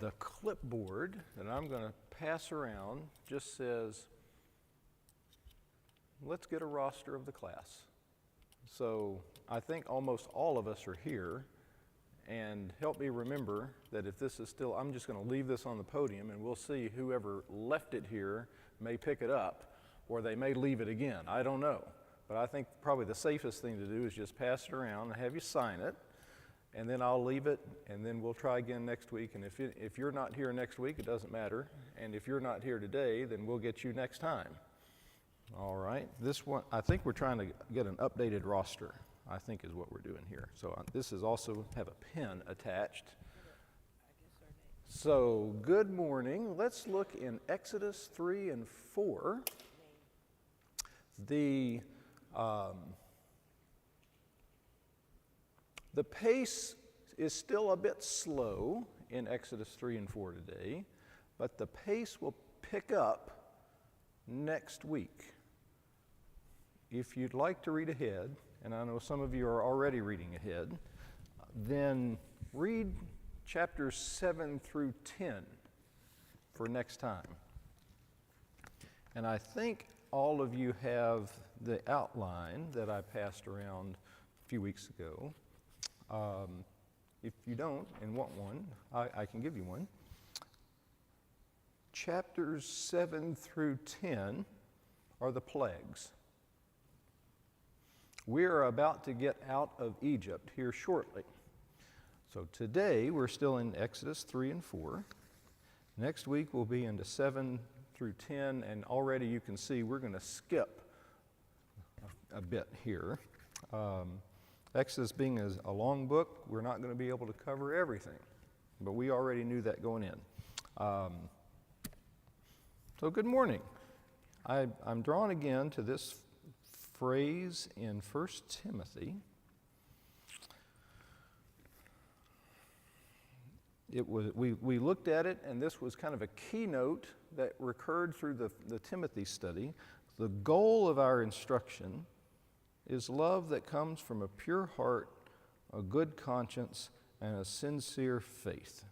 The clipboard that I'm going to pass around just says, let's get a roster of the class. So I think almost all of us are here, and help me remember that if this is still, I'm just going to leave this on the podium, and we'll see whoever left it here may pick it up, or they may leave it again. I don't know. But I think probably the safest thing to do is just pass it around and have you sign it, and then I'll leave it, and then we'll try again next week. And if you're not here next week, it doesn't matter. And if you're not here today, then we'll get you next time. All right. This one, I think we're trying to get an updated roster, I think is what we're doing here. So this is also have a pen attached. So good morning. Let's look in Exodus 3 and 4. The pace is still a bit slow in Exodus 3 and 4 today, but the pace will pick up next week. If you'd like to read ahead, and I know some of you are already reading ahead, then read chapters 7 through 10 for next time. And I think all of you have the outline that I passed around a few weeks ago. If you don't and want one, I can give you one. Chapters 7 through 10 are the plagues. We are about to get out of Egypt here shortly. So today we're still in Exodus 3 and 4. Next week we'll be into 7 through 10, and already you can see we're going to skip a bit here. Exodus being a long book, we're not going to be able to cover everything, but we already knew that going in. So good morning. I'm drawn again to this phrase in 1 Timothy. We looked at it, and this was kind of a keynote that recurred through the Timothy study. The goal of our instruction is love that comes from a pure heart, a good conscience, and a sincere faith.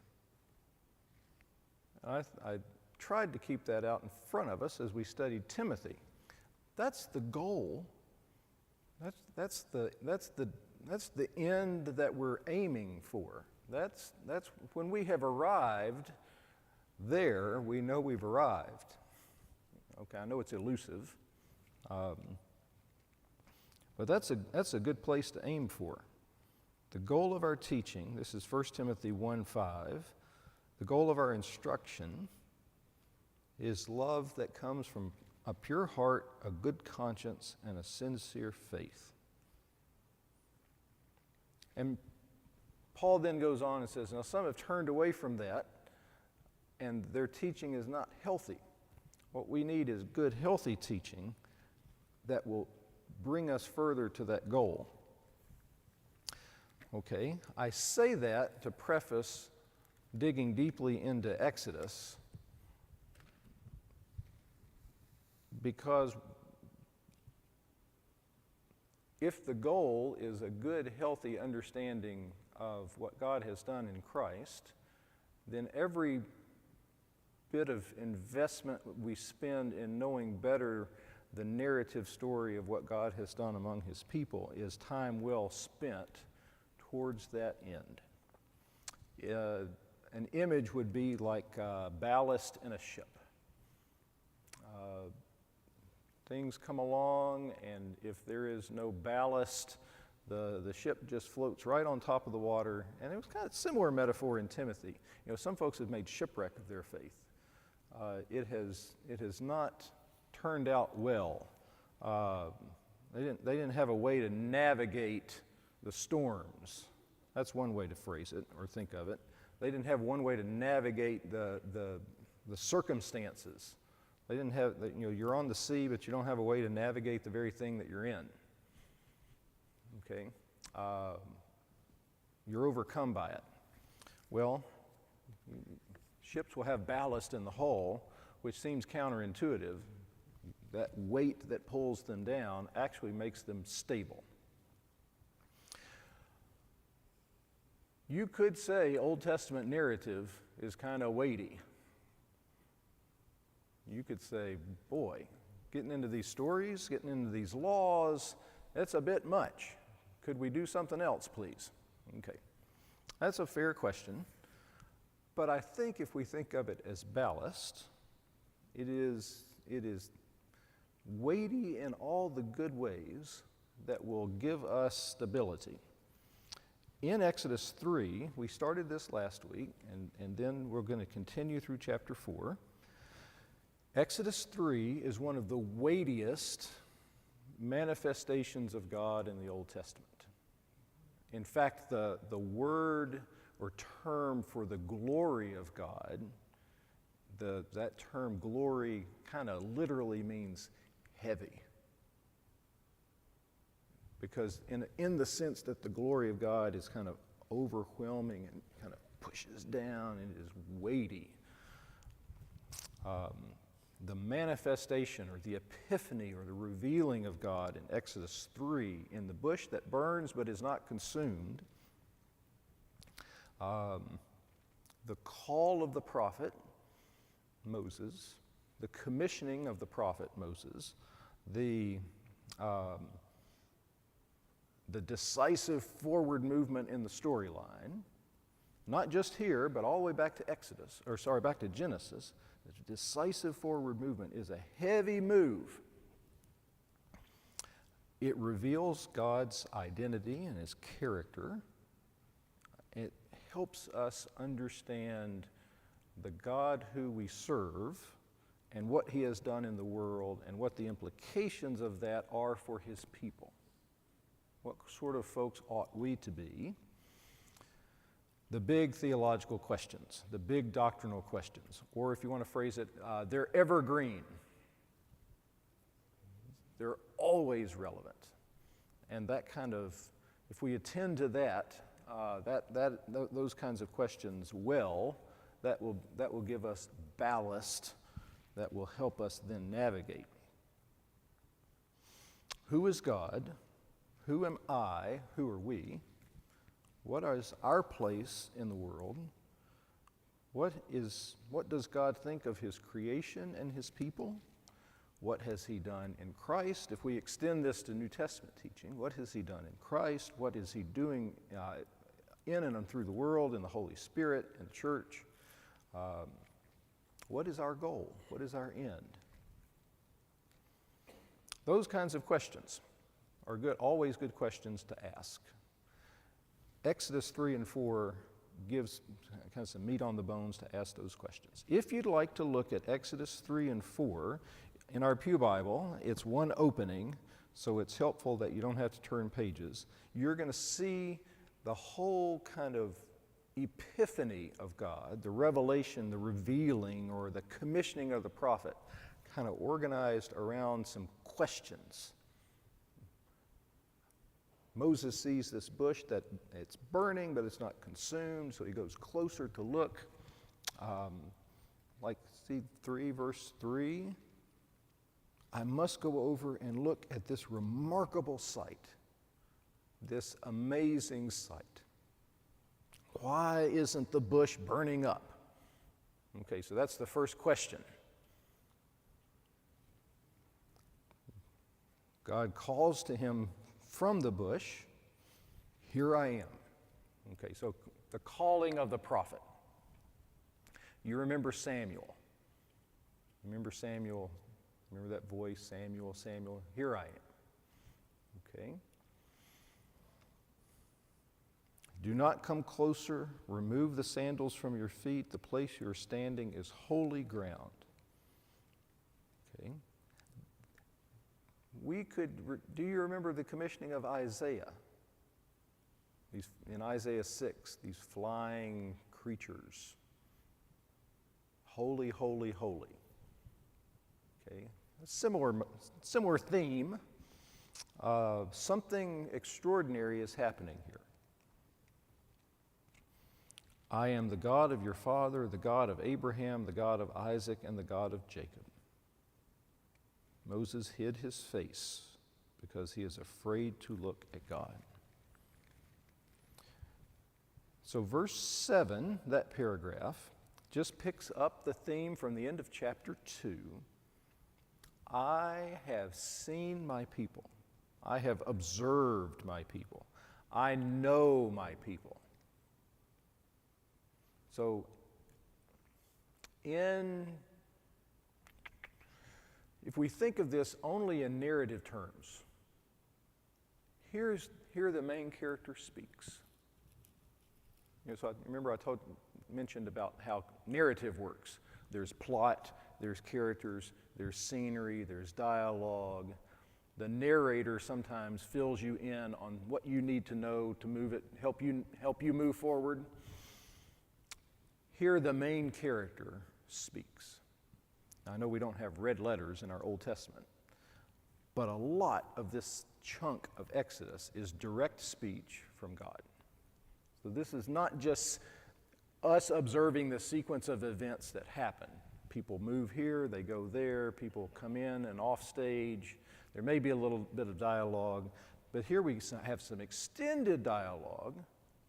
I tried to keep that out in front of us as we studied Timothy. That's the goal. That's the end that we're aiming for. That's when we have arrived there, we know we've arrived. Okay, I know it's elusive, but that's a good place to aim for. The goal of our teaching, this is 1 Timothy 1:5, the goal of our instruction is love that comes from a pure heart, a good conscience, and a sincere faith. And Paul then goes on and says, now some have turned away from that, and their teaching is not healthy. What we need is good, healthy teaching that will bring us further to that goal. Okay, I say that to preface digging deeply into Exodus, because if the goal is a good, healthy understanding of what God has done in Christ, then every bit of investment we spend in knowing better the narrative story of what God has done among His people is time well spent towards that end. An image would be like ballast in a ship. Things come along, and if there is no ballast, the ship just floats right on top of the water. And it was kind of a similar metaphor in Timothy. You know, some folks have made shipwreck of their faith. It has not turned out well. They didn't have a way to navigate the storms. That's one way to phrase it or think of it. They didn't have one way to navigate the circumstances. They didn't have, you're on the sea, but you don't have a way to navigate the very thing that you're in. Okay? You're overcome by it. Well, ships will have ballast in the hull, which seems counterintuitive. That weight that pulls them down actually makes them stable. You could say Old Testament narrative is kind of weighty. You could say, boy, getting into these stories, getting into these laws, that's a bit much. Could we do something else, please? Okay, that's a fair question. But I think if we think of it as ballast, it is weighty in all the good ways that will give us stability. In Exodus 3, we started this last week, and then we're going to continue through chapter 4. Exodus 3 is one of the weightiest manifestations of God in the Old Testament. In fact, the word or term for the glory of God, that term glory kind of literally means heavy. Because in the sense that the glory of God is kind of overwhelming and kind of pushes down and is weighty. The manifestation or the epiphany or the revealing of God in Exodus 3 in the bush that burns but is not consumed, the call of the prophet Moses, the commissioning of the prophet Moses, the decisive forward movement in the storyline, not just here, but all the way back to back to Genesis. The decisive forward movement is a heavy move. It reveals God's identity and his character. It helps us understand the God who we serve and what he has done in the world and what the implications of that are for his people. What sort of folks ought we to be? The big theological questions, the big doctrinal questions, or if you want to phrase it, they're evergreen. They're always relevant. And that kind of, if we attend to those kinds of questions well, that will give us ballast that will help us then navigate. Who is God? Who am I? Who are we? What is our place in the world? What does God think of his creation and his people? What has he done in Christ? If we extend this to New Testament teaching, what has he done in Christ? What is he doing in and through the world, in the Holy Spirit, in the church? What is our goal? What is our end? Those kinds of questions are good, always good questions to ask. Exodus 3 and 4 gives kind of some meat on the bones to ask those questions. If you'd like to look at Exodus 3 and 4, in our Pew Bible, it's one opening, so it's helpful that you don't have to turn pages. You're going to see the whole kind of epiphany of God, the revelation, the revealing, or the commissioning of the prophet, kind of organized around some questions. Moses sees this bush that it's burning, but it's not consumed, so he goes closer to look. See 3, verse 3. I must go over and look at this remarkable sight, this amazing sight. Why isn't the bush burning up? Okay, so that's the first question. God calls to him from the bush, here I am. Okay, so the calling of the prophet. You remember Samuel. Remember Samuel? Remember that voice, Samuel, Samuel? Here I am. Okay. Do not come closer. Remove the sandals from your feet. The place you are standing is holy ground. Okay. Do you remember the commissioning of Isaiah? In Isaiah 6, these flying creatures. Holy, holy, holy. Okay. A similar theme. Something extraordinary is happening here. I am the God of your father, the God of Abraham, the God of Isaac, and the God of Jacob. Moses hid his face because he is afraid to look at God. So verse 7, that paragraph, just picks up the theme from the end of chapter 2. I have seen my people. I have observed my people. I know my people. So if we think of this only in narrative terms, here the main character speaks. So I mentioned about how narrative works. There's plot, there's characters, there's scenery, there's dialogue. The narrator sometimes fills you in on what you need to know to move it, help you move forward. Here the main character speaks. Now, I know we don't have red letters in our Old Testament, but a lot of this chunk of Exodus is direct speech from God. So this is not just us observing the sequence of events that happen. People move here, they go there, people come in and off stage. There may be a little bit of dialogue, but here we have some extended dialogue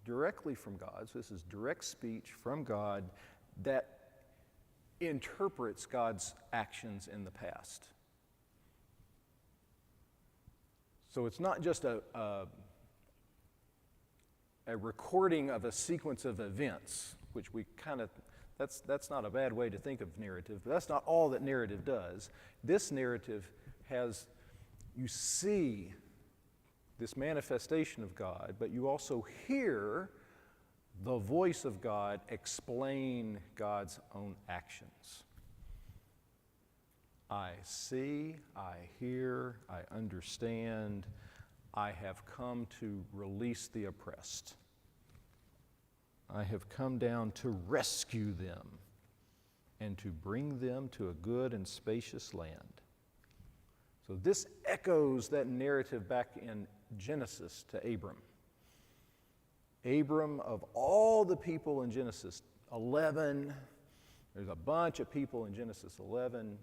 directly from God. So this is direct speech from God that interprets God's actions in the past. So it's not just a recording of a sequence of events, which we kind of, that's not a bad way to think of narrative, but that's not all that narrative does. This narrative has, you see this manifestation of God, but you also hear the voice of God explain God's own actions. I see, I hear, I understand, I have come to release the oppressed. I have come down to rescue them and to bring them to a good and spacious land. So this echoes that narrative back in Genesis to Abram. Abram, of all the people in Genesis 11, there's a bunch of people in Genesis 11,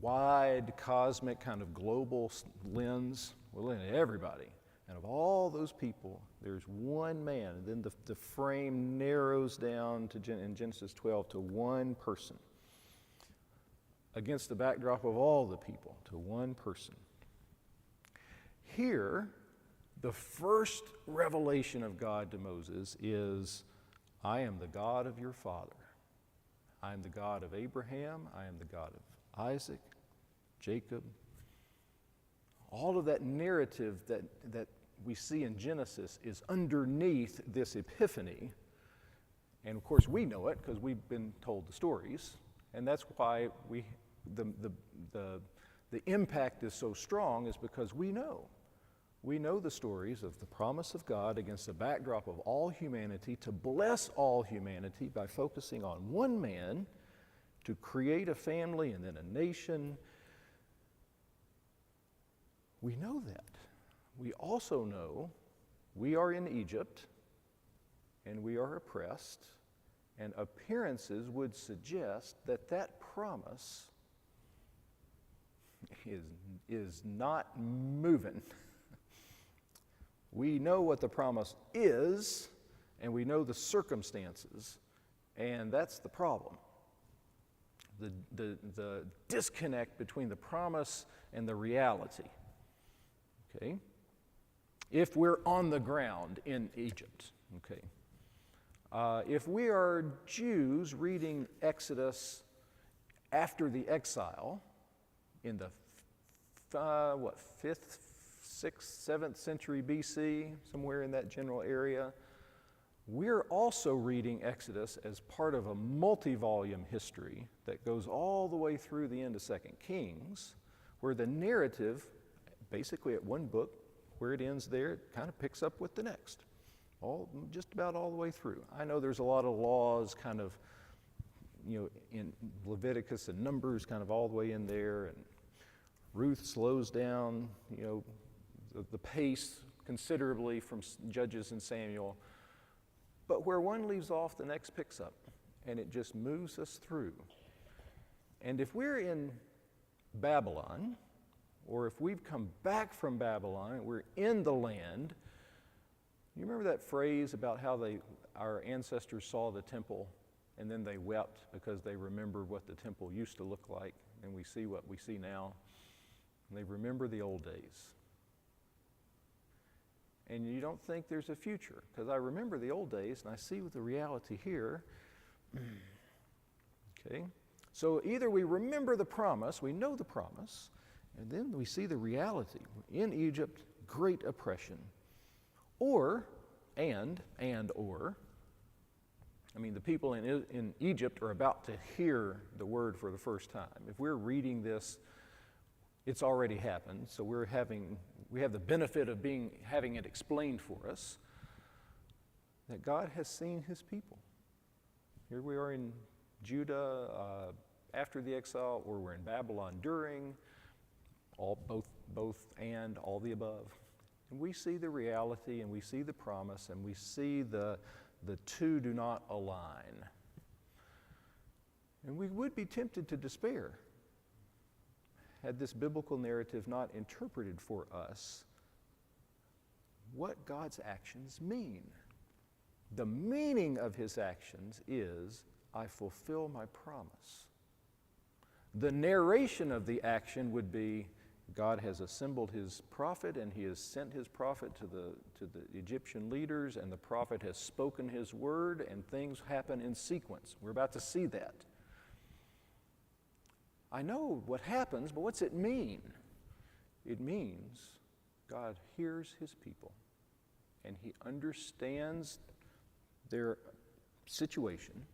wide, cosmic, kind of global lens. We're looking at everybody. And of all those people, there's one man. And then the frame narrows down to in Genesis 12 to one person. Against the backdrop of all the people, to one person. Here, the first revelation of God to Moses is, I am the God of your father. I am the God of Abraham. I am the God of Isaac, Jacob. All of that narrative that we see in Genesis is underneath this epiphany. And of course we know it because we've been told the stories. And that's why the impact is so strong, is because we know. We know the stories of the promise of God against the backdrop of all humanity to bless all humanity by focusing on one man to create a family and then a nation. We know that. We also know we are in Egypt and we are oppressed, and appearances would suggest that that promise is not moving. We know what the promise is, and we know the circumstances, and that's the problem. The disconnect between the promise and the reality. Okay? If we're on the ground in Egypt, okay? If we are Jews reading Exodus after the exile in the 5th, 6th, 7th century BC, somewhere in that general area, we're also reading Exodus as part of a multi-volume history that goes all the way through the end of 2 Kings, where the narrative, basically at one book, where it ends there, it kind of picks up with the next, just about all the way through. I know there's a lot of laws kind of, in Leviticus and Numbers kind of all the way in there, and Ruth slows down, the pace considerably from Judges and Samuel. But where one leaves off, the next picks up, and it just moves us through. And if we're in Babylon, or if we've come back from Babylon and we're in the land, You remember that phrase about how our ancestors saw the temple and then they wept because they remembered what the temple used to look like, and we see what we see now. And they remember the old days. And you don't think there's a future, because I remember the old days and I see the reality here. Okay? So either we remember the promise, we know the promise, and then we see the reality. In Egypt, great oppression. Or, the people in Egypt are about to hear the word for the first time. If we're reading this, it's already happened, so we have the benefit of having it explained for us, that God has seen his people. Here we are in Judah after the exile, or we're in Babylon during, both and all the above. And we see the reality, and we see the promise, and we see the two do not align. And we would be tempted to despair had this biblical narrative not interpreted for us what God's actions mean. The meaning of his actions is, I fulfill my promise. The narration of the action would be, God has assembled his prophet, and he has sent his prophet to the Egyptian leaders, and the prophet has spoken his word, and things happen in sequence. We're about to see that. I know what happens, but what's it mean? It means God hears his people, and he understands their situation,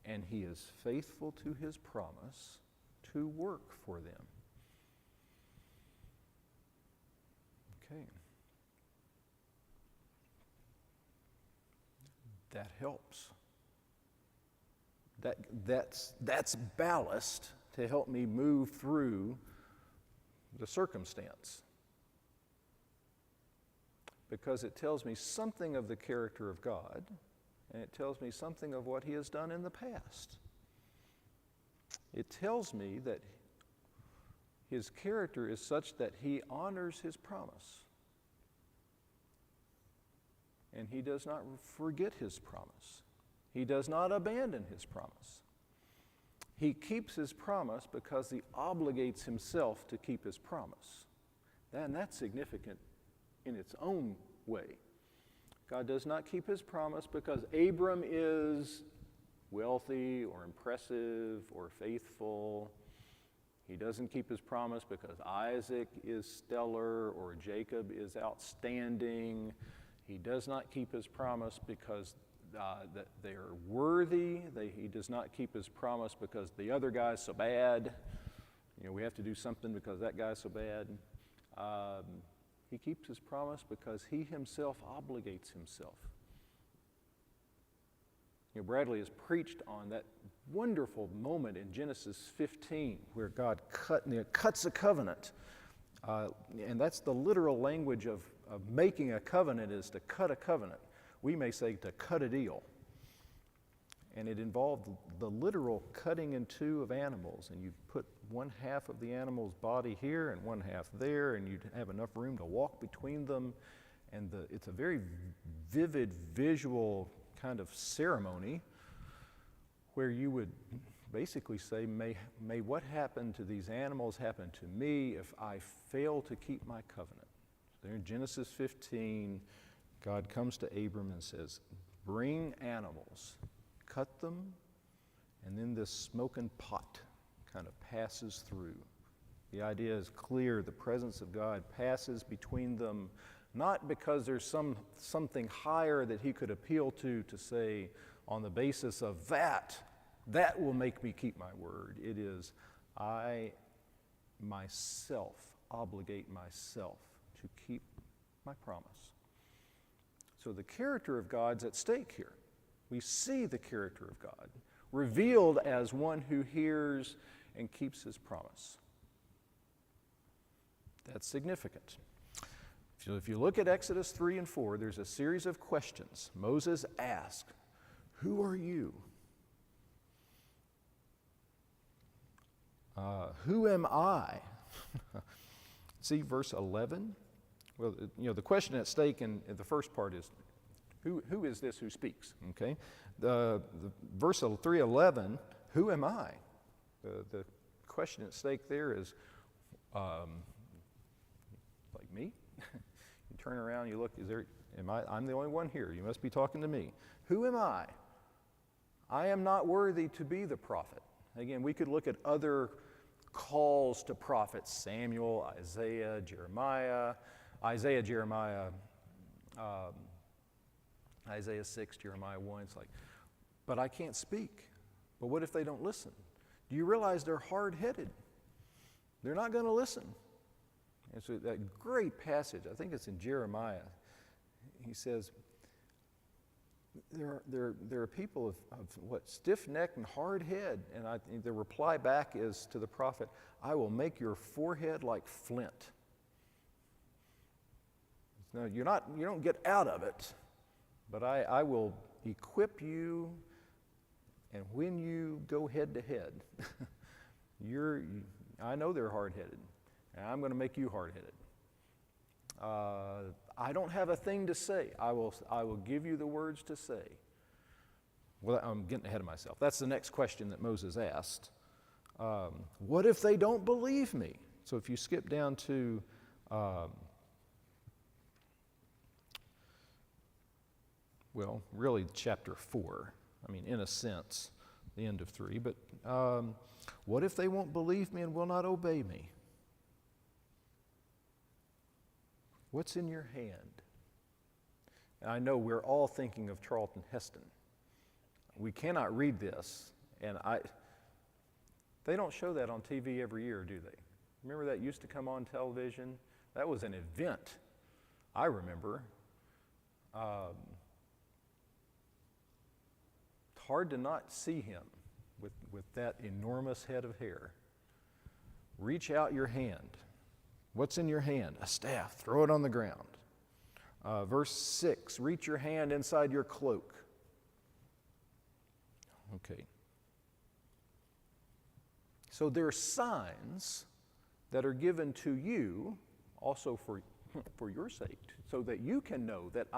and he is faithful to his promise to work for them. Okay. That helps. That's ballast to help me move through the circumstance, because it tells me something of the character of God, and it tells me something of what he has done in the past. It tells me that his character is such that he honors his promise, and he does not forget his promise. He does not abandon his promise. He keeps his promise because he obligates himself to keep his promise. And that's significant in its own way. God does not keep his promise because Abram is wealthy or impressive or faithful. He doesn't keep his promise because Isaac is stellar or Jacob is outstanding. He does not keep his promise because that they are worthy. He does not keep his promise because the other guy's so bad. We have to do something because that guy's so bad. He keeps his promise because he himself obligates himself. Bradley has preached on that wonderful moment in Genesis 15 where God cuts a covenant. And that's the literal language of making a covenant, is to cut a covenant. We may say to cut a deal. And it involved the literal cutting in two of animals. And you put one half of the animal's body here and one half there, and you'd have enough room to walk between them. And it's a very vivid visual kind of ceremony where you would basically say, may what happened to these animals happen to me if I fail to keep my covenant. So there in Genesis 15, God comes to Abram and says, bring animals, cut them, and then this smoking pot kind of passes through. The idea is clear. The presence of God passes between them, not because there's something higher that he could appeal to say, on the basis of that will make me keep my word. It is, I myself obligate myself to keep my promise. So the character of God's at stake here. We see the character of God revealed as one who hears and keeps his promise. That's significant. So if you look at Exodus 3 and 4, there's a series of questions. Moses asked, who are you? Who am I? See verse 11? Well, the question at stake in the first part is, who is this who speaks? Okay, the verse 3:11, who am I? The question at stake there is, like me? You turn around, you look. I'm the only one here. You must be talking to me. Who am I? I am not worthy to be the prophet. Again, we could look at other calls to prophets: Samuel, Isaiah, Jeremiah. Isaiah 6, Jeremiah 1, it's like, but I can't speak. But what if they don't listen? Do you realize they're hard-headed? They're not going to listen. And so that great passage, I think it's in Jeremiah, he says, there are people of what, stiff-necked and hard head. And the reply back is to the prophet, I will make your forehead like flint. No, you don't get out of it, but I will equip you, and when you go head to head, I know they're hard-headed, and I'm going to make you hard-headed. I don't have a thing to say. I will give you the words to say. Well, I'm getting ahead of myself. That's the next question that Moses asked. What if they don't believe me? So if you skip down to well, really chapter 4. I mean, in a sense, the end of 3. But what if they won't believe me and will not obey me? What's in your hand? And I know we're all thinking of Charlton Heston. We cannot read this, and they don't show that on TV every year, do they? Remember that used to come on television? That was an event, I remember. Hard to not see him with that enormous head of hair. Reach out your hand. What's in your hand? A staff. Throw it on the ground. Verse 6, reach your hand inside your cloak. Okay. So there are signs that are given to you also for your sake, so that you can know that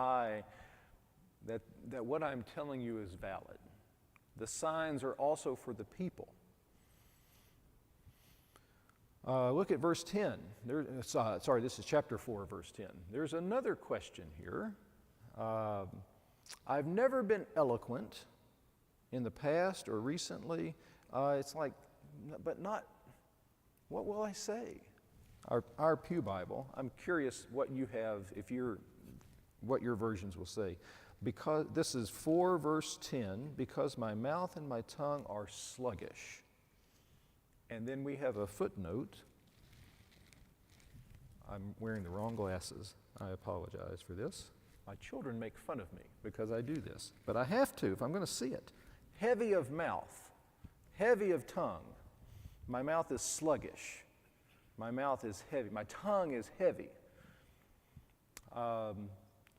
that what I'm telling you is valid. The signs are also for the people. Look at verse 10. This is chapter 4, verse 10. There's another question here. I've never been eloquent in the past or recently. It's like, but not, what will I say? Our Pew Bible, I'm curious what you have, what your versions will say. Because this is 4 verse 10, because my mouth and my tongue are sluggish. And then we have a footnote. I'm wearing the wrong glasses. I apologize for this. My children make fun of me because I do this, but I have to if I'm going to see it. Heavy of mouth, heavy of tongue. My mouth is sluggish. My mouth is heavy. My tongue is heavy.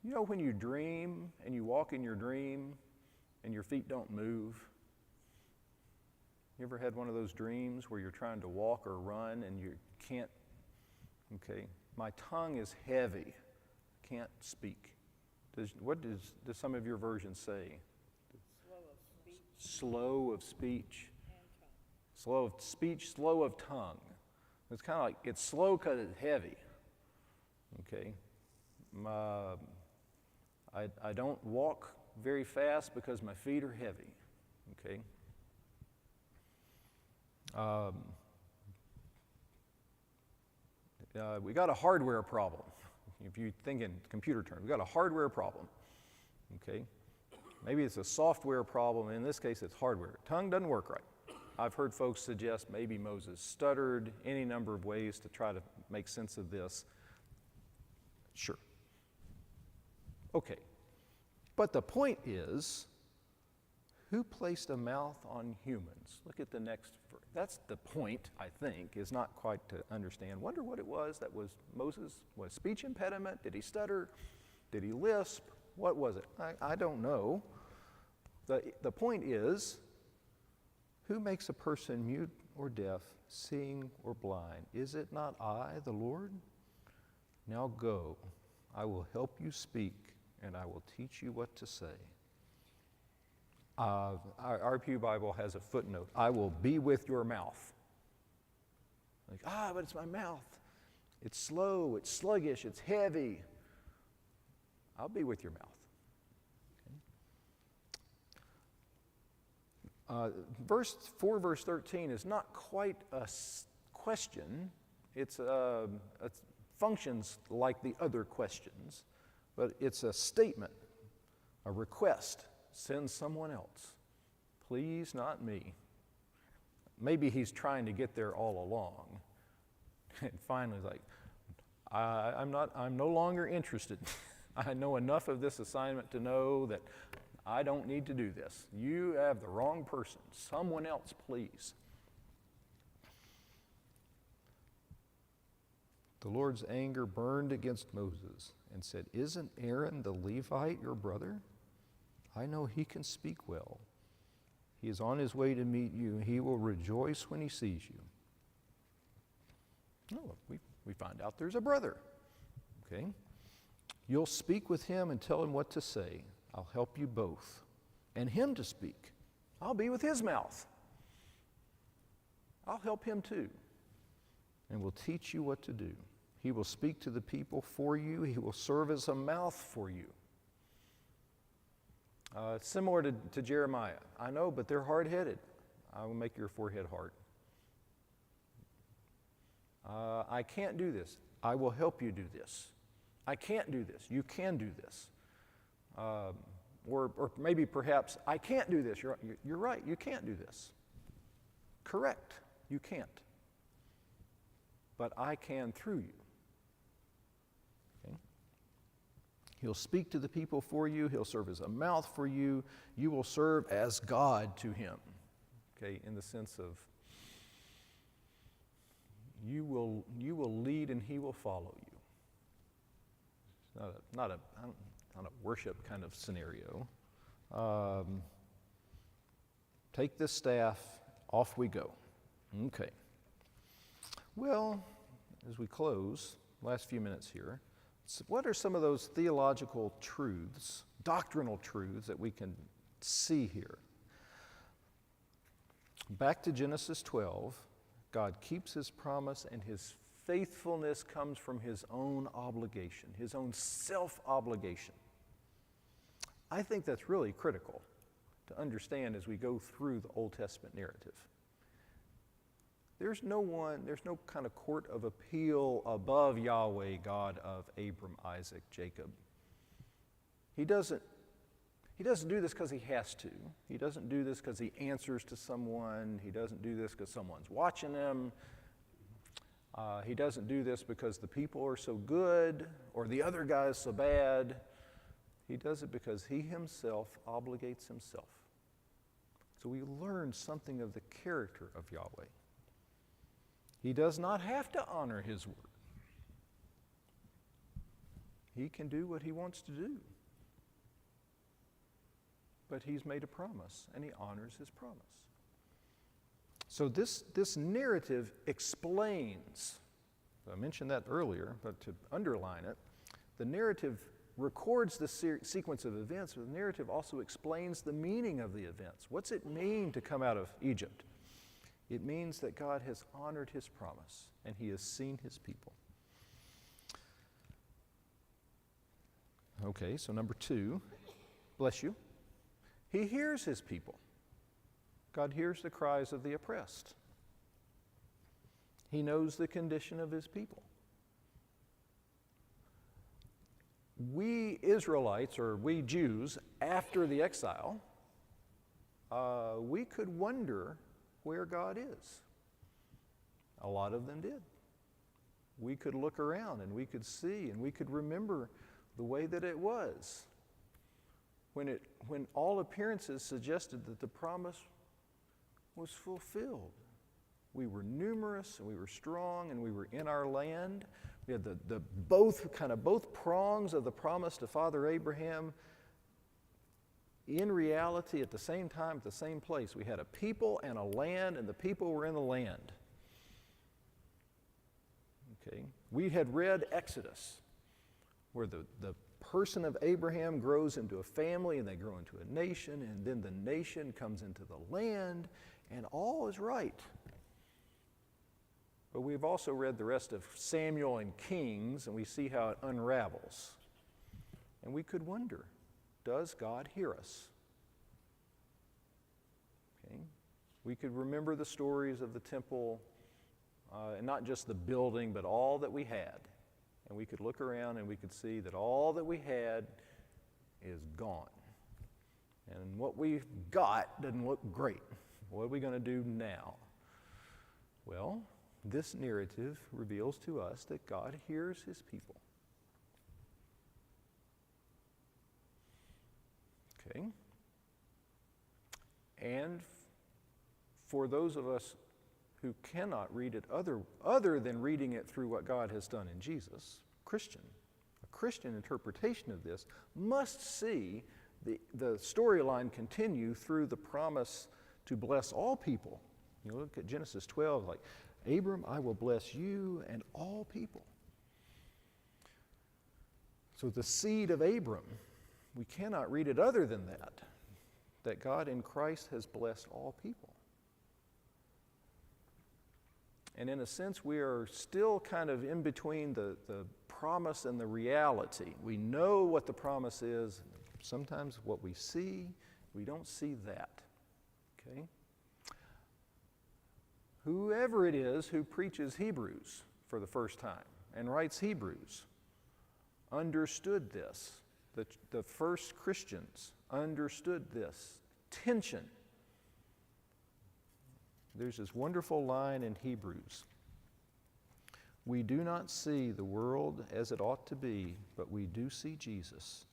You know when you dream and you walk in your dream and your feet don't move? You ever had one of those dreams where you're trying to walk or run and you can't? Okay. My tongue is heavy. Can't speak. What does some of your versions say? Slow of speech. Slow of speech, slow of tongue. It's kind of like, it's slow because it's heavy. Okay. I don't walk very fast because my feet are heavy. Okay. We got a hardware problem. If you think in computer terms, we got a hardware problem. Okay. Maybe it's a software problem. In this case, it's hardware. Tongue doesn't work right. I've heard folks suggest maybe Moses stuttered, any number of ways to try to make sense of this. Sure. Okay. But the point is, who placed a mouth on humans? Look at the next verse. That's the point, I think, is not quite to understand. Wonder what it was that was Moses. Was speech impediment? Did he stutter? Did he lisp? What was it? I don't know. The point is, who makes a person mute or deaf, seeing or blind? Is it not I, the Lord? Now go, I will help you speak, and I will teach you what to say. Our Pew Bible has a footnote. I will be with your mouth. Like, but it's my mouth. It's slow, it's sluggish, it's heavy. I'll be with your mouth. Okay. Verse 13 is not quite a question. It functions like the other questions, but it's a statement, a request. Send someone else. Please, not me. Maybe he's trying to get there all along. And finally, like, I'm no longer interested. I know enough of this assignment to know that I don't need to do this. You have the wrong person. Someone else, please. The Lord's anger burned against Moses and said, "Isn't Aaron the Levite your brother? I know he can speak well. He is on his way to meet you. He will rejoice when he sees you." Oh, we find out there's a brother. Okay. You'll speak with him and tell him what to say. I'll help you both. And him to speak. I'll be with his mouth. I'll help him too. And will teach you what to do. He will speak to the people for you. He will serve as a mouth for you. Similar to Jeremiah. I know, but they're hard-headed. I will make your forehead hard. I can't do this. I will help you do this. I can't do this. You can do this. Or maybe perhaps, I can't do this. You're right, you can't do this. Correct, you can't. But I can through you. Okay? He'll speak to the people for you. He'll serve as a mouth for you. You will serve as God to him. Okay, in the sense of you will lead and he will follow you. It's not a worship kind of scenario. Take this staff, off we go. Okay. Well, as we close, last few minutes here, what are some of those theological truths, doctrinal truths that we can see here? Back to Genesis 12, God keeps his promise and his faithfulness comes from his own obligation, his own self-obligation. I think that's really critical to understand as we go through the Old Testament narrative. There's no kind of court of appeal above Yahweh, God of Abram, Isaac, Jacob. He doesn't do this because he has to. He doesn't do this because he answers to someone. He doesn't do this because someone's watching him. He doesn't do this because the people are so good or the other guy is so bad. He does it because he himself obligates himself. So we learn something of the character of Yahweh. He does not have to honor his word. He can do what he wants to do. But he's made a promise, and he honors his promise. So this narrative explains, I mentioned that earlier, but to underline it, the narrative records the sequence of events, but the narrative also explains the meaning of the events. What's it mean to come out of Egypt? It means that God has honored his promise, and he has seen his people. Okay, so number 2, bless you. He hears his people. God hears the cries of the oppressed. He knows the condition of his people. We Israelites, or we Jews, after the exile, we could wonder where God is. A lot of them did. We could look around and we could see and we could remember the way that it was when all appearances suggested that the promise was fulfilled. We were numerous and we were strong and we were in our land. We had both prongs of the promise to Father Abraham in reality at the same time, at the same place. We had a people and a land, and the people were in the land. Okay? We had read Exodus, where the person of Abraham grows into a family, and they grow into a nation, and then the nation comes into the land, and all is right. But we've also read the rest of Samuel and Kings, and we see how it unravels. And we could wonder, does God hear us? Okay. We could remember the stories of the temple, and not just the building, but all that we had. And we could look around and we could see that all that we had is gone. And what we've got doesn't look great. What are we going to do now? Well, this narrative reveals to us that God hears his people. Okay? And for those of us who cannot read it other than reading it through what God has done in Jesus, a Christian interpretation of this must see the storyline continue through the promise to bless all people. You look at Genesis 12, like, Abram, I will bless you and all people. So the seed of Abram, we cannot read it other than that God in Christ has blessed all people. And in a sense, we are still kind of in between the promise and the reality. We know what the promise is. Sometimes what we see, we don't see that. Okay? Whoever it is who preaches Hebrews for the first time and writes Hebrews understood this. The first Christians understood this tension. There's this wonderful line in Hebrews. We do not see the world as it ought to be, but we do see Jesus.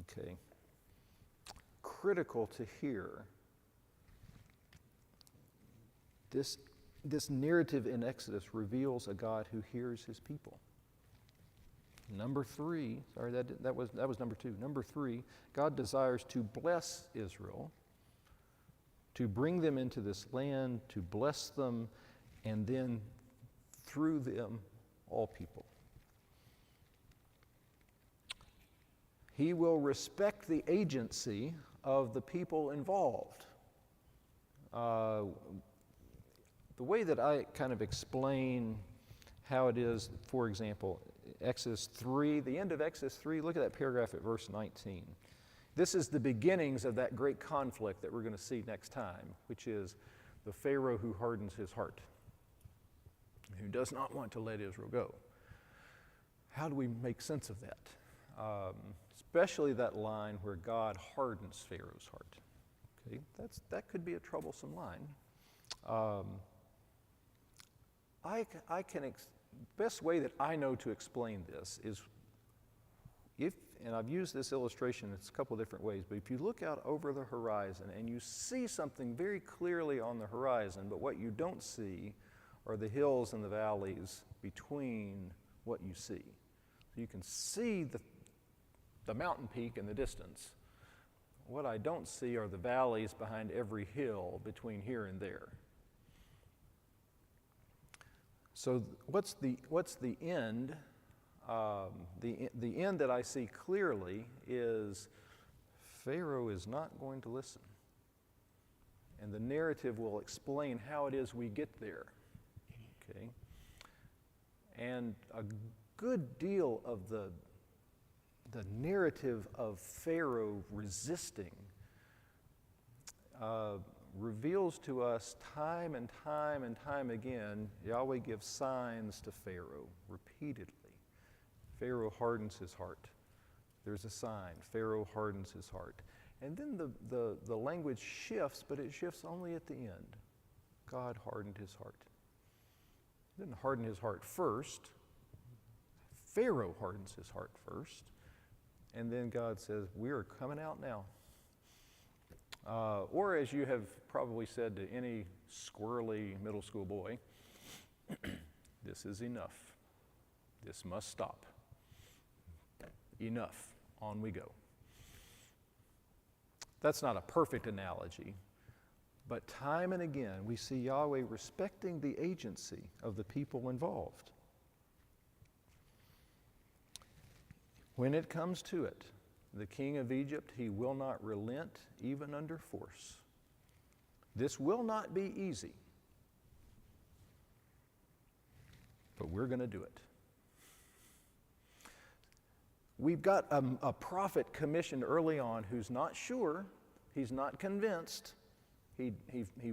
Okay. Critical to hear this narrative in Exodus reveals a God who hears his people. Number 3, sorry, that was number 2. Number 3, God desires to bless Israel, to bring them into this land, to bless them, and then through them, all people. He will respect the agency of the people involved. The way that I kind of explain how it is, for example, Exodus 3, the end of Exodus 3, look at that paragraph at verse 19. This is the beginnings of that great conflict that we're going to see next time, which is the Pharaoh who hardens his heart, who does not want to let Israel go. How do we make sense of that? Especially that line where God hardens Pharaoh's heart. Okay, that could be a troublesome line. Best way that I know to explain this is and I've used this illustration in a couple different ways, but if you look out over the horizon and you see something very clearly on the horizon, but what you don't see are the hills and the valleys between what you see. So you can see the mountain peak in the distance. What I don't see are the valleys behind every hill between here and there. So what's the end? The end that I see clearly is Pharaoh is not going to listen. And the narrative will explain how it is we get there. Okay? And a good deal of the narrative of Pharaoh resisting reveals to us time and time and time again, Yahweh gives signs to Pharaoh repeatedly. Pharaoh hardens his heart. There's a sign. Pharaoh hardens his heart. And then the language shifts, but it shifts only at the end. God hardened his heart. He didn't harden his heart first. Pharaoh hardens his heart first. And then God says, we are coming out now. Or as you have probably said to any squirrely middle school boy, this is enough. This must stop. Enough. On we go. That's not a perfect analogy, But time and again, we see Yahweh respecting the agency of the people involved. When it comes to it, the king of Egypt, he will not relent even under force. This will not be easy, but we're going to do it. We've got a prophet commissioned early on who's not sure, he's not convinced. He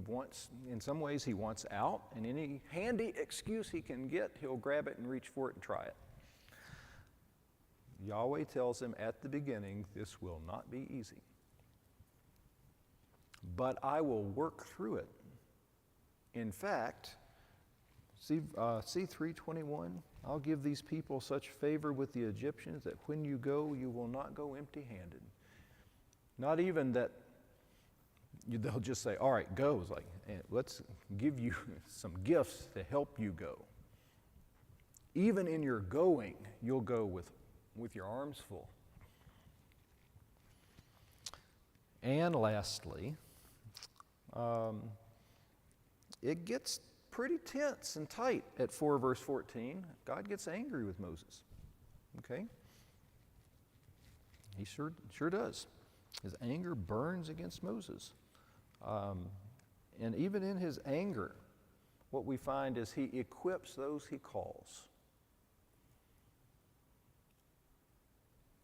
wants, in some ways, he wants out, and any handy excuse he can get, he'll grab it and reach for it and try it. Yahweh tells him at the beginning, this will not be easy. But I will work through it. In fact, see 3:21, I'll give these people such favor with the Egyptians that when you go, you will not go empty-handed. Not even that they'll just say, all right, go. It's like, let's give you some gifts to help you go. Even in your going, you'll go with your arms full. And lastly, it gets pretty tense and tight at 4 verse 14. God gets angry with Moses. Okay? He sure does. His anger burns against Moses. And even in his anger, what we find is he equips those he calls.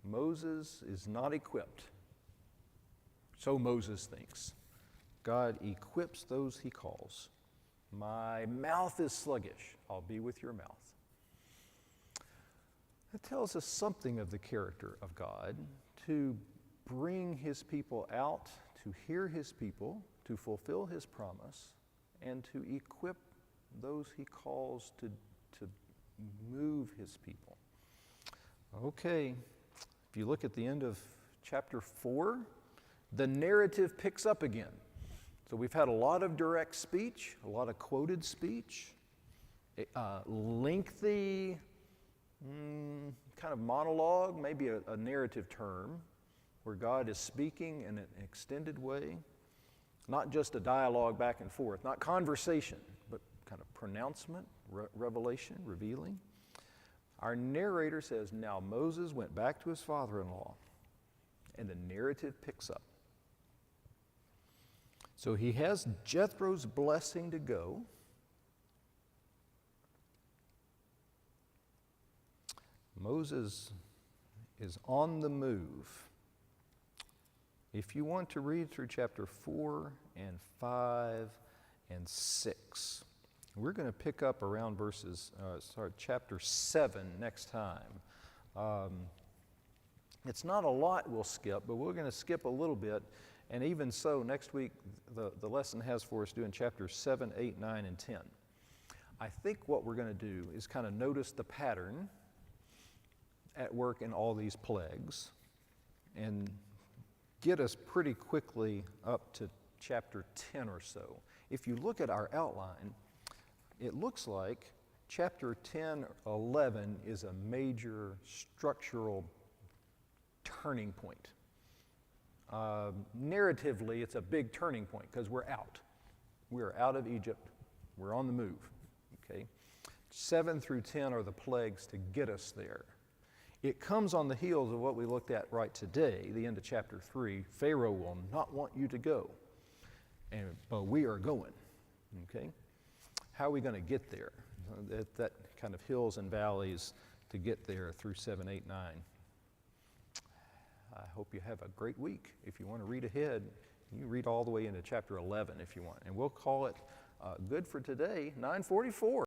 Moses is not equipped. So Moses thinks. God equips those he calls. My mouth is sluggish. I'll be with your mouth. That tells us something of the character of God, to bring his people out, to hear his people, to fulfill his promise, and to equip those he calls to move his people. Okay, if you look at the end of chapter 4, the narrative picks up again. So we've had a lot of direct speech, a lot of quoted speech, lengthy kind of monologue, maybe a narrative term, where God is speaking in an extended way, not just a dialogue back and forth, not conversation, but kind of pronouncement, revelation, revealing. Our narrator says, now Moses went back to his father-in-law, and the narrative picks up. So he has Jethro's blessing to go. Moses is on the move. If you want to read through chapter 4 and 5 and 6, we're going to pick up around chapter 7 next time. It's not a lot we'll skip, but we're going to skip a little bit. And even so, next week, the lesson has for us doing chapters 7, 8, 9, and 10. I think what we're going to do is kind of notice the pattern at work in all these plagues and get us pretty quickly up to chapter 10 or so. If you look at our outline, it looks like chapter 10, 11 is a major structural turning point. Narratively, it's a big turning point because we're out. We're out of Egypt. We're on the move. Okay? 7 through 10 are the plagues to get us there. It comes on the heels of what we looked at right today, the end of chapter 3. Pharaoh will not want you to go, but we are going. Okay? How are we going to get there? That kind of hills and valleys to get there through 7, 8, 9. I hope you have a great week. If you want to read ahead, you read all the way into chapter 11 if you want. And we'll call it good for today, 9:44.